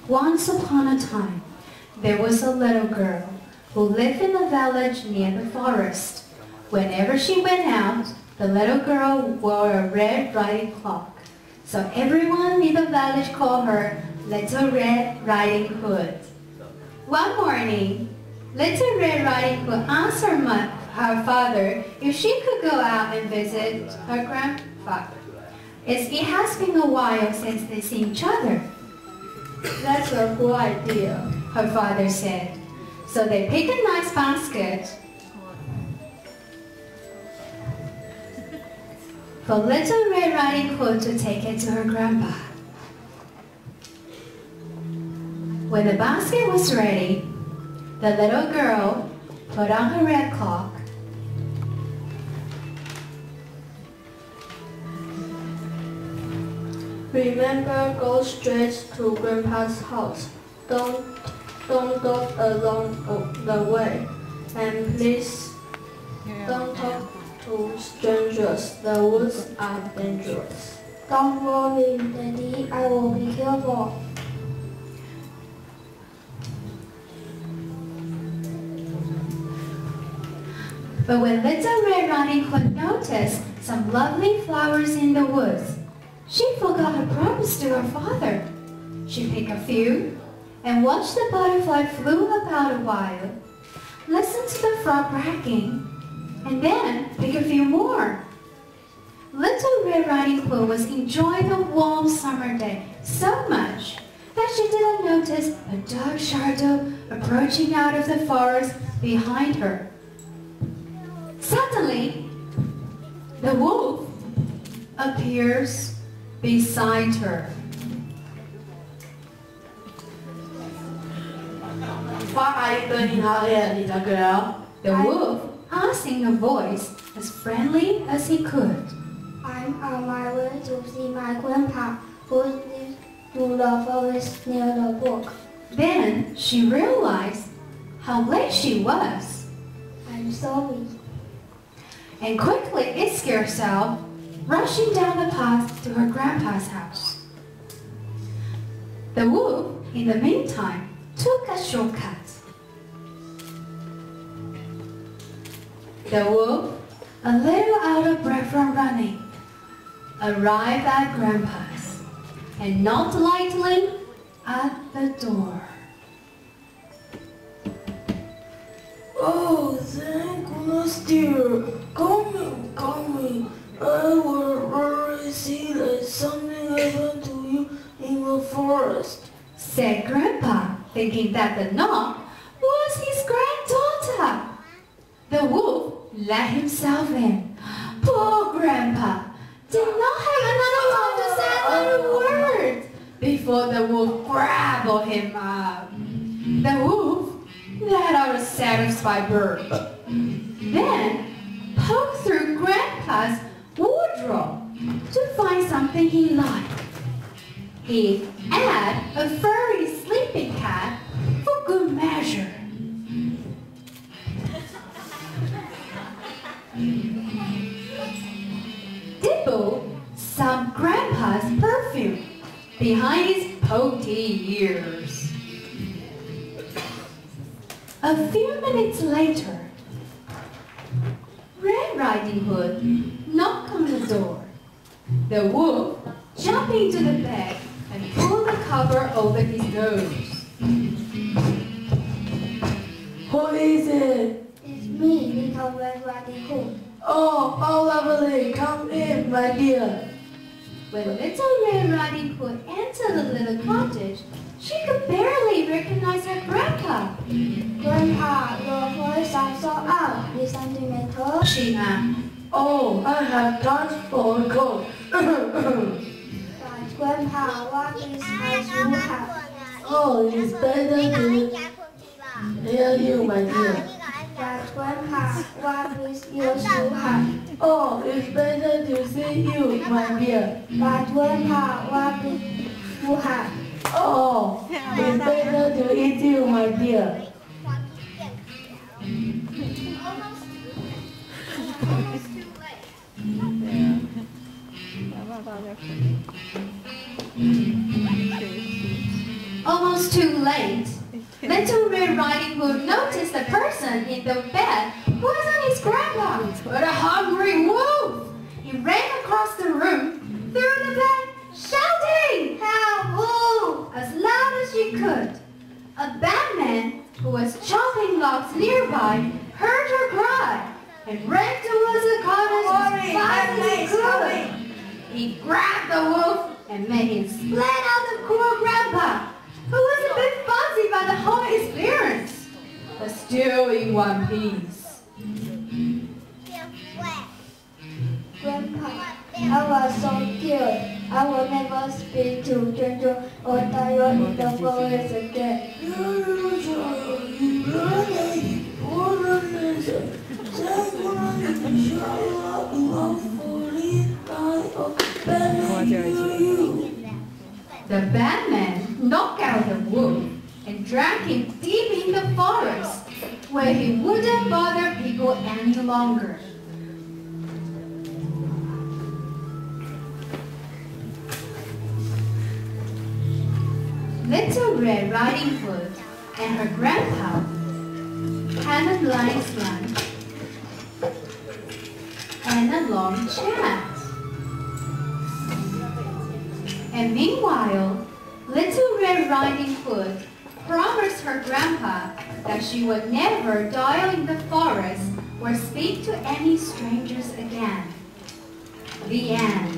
Once upon a time, there was a little girl who lived in a village near the forest. Whenever she went out, the little girl wore a red riding cloak. So everyone in the village called her Little Red Riding Hood. One morning, Little Red Riding Hood asked her father if she could go out and visit her grandfather, as it has been a while since they see each other. That's a good idea, her father said. So they picked a nice basket for Little Red Riding Hood to take it to her grandpa. When the basket was ready, the little girl put on her red cloak. Remember, go straight to Grandpa's house. Don't look along the way. And please don't talk to strangers. The woods are dangerous. Don't worry, Daddy. I will be careful. But when Little Red Riding Hood noticed some lovely flowers in the woods, she forgot her promise to her father. She picked a few and watched the butterfly flew about a while, listened to the frog bragging, and then picked a few more. Little Red Riding Hood was enjoying the warm summer day so much that she didn't notice a dark shadow approaching out of the forest behind her. Suddenly, the wolf appears beside her. What are you doing out here, little girl? The wolf asked in a voice as friendly as he could. I'm on my way to see my grandpa, who lives to the forest near the brook. Then she realized how late she was. I'm sorry. And quickly whisked herself, rushing down the path to her grandpa's house. The wolf, in the meantime, took a shortcut. The wolf, a little out of breath from running, arrived at Grandpa's and knocked lightly at the door. Oh, thank goodness, dear. Come in. I will already see that something happened to you in the forest, said Grandpa, thinking that the knock was his granddaughter. The wolf let himself in. Poor Grandpa did not have another time to say another word before the wolf grabbed him up. The wolf let out a satisfied bird. Then poked through Grandpa's wardrobe to find something he liked. He had a furry sleeping cat for good measure. Dibble some Grandpa's perfume behind his pokey ears. A few minutes later, Red Riding Hood knocked on the door. The wolf jumped into the bed and pulled the cover over his nose. Who is it? It's me, Little Red Riding Hood. Oh, how lovely. Come in, my dear. When Little Red Riding Hood entered the little cottage, she could barely recognize her grandpa. Grandpa, your voice sounds so out. Is something matter? She asked. Oh, I have time for a cold. But Grandpa, what is eyes you have? Oh, it's better to hear you, my dear. But Grandpa, what is ears you have? Oh, it's better to see you, my dear. But Grandpa, what is you have? Oh, it's better to eat you, my dear. almost too late, Little Red Riding Hood noticed the person in the bed wasn't his grandpa, but a hungry wolf. He ran across the room, through the bed, shouting, "Help, wolf!" as loud as she could. A batman who was chopping logs nearby heard her cry and ran towards the cottage as fast as he could. He grabbed the wolf and made him split out the poor grandpa, who was a bit fuzzy by the whole experience, but still in one piece. Grandpa, I was so scared. I will never speak to Jojo or Tayo in the forest again. The batman knocked out the wolf and dragged him deep in the forest, where he wouldn't bother people any longer. Little Red Riding Hood and her grandpa had a nice lunch and a long chat. And meanwhile, Little Red Riding Hood promised her grandpa that she would never dine in the forest or speak to any strangers again. The end.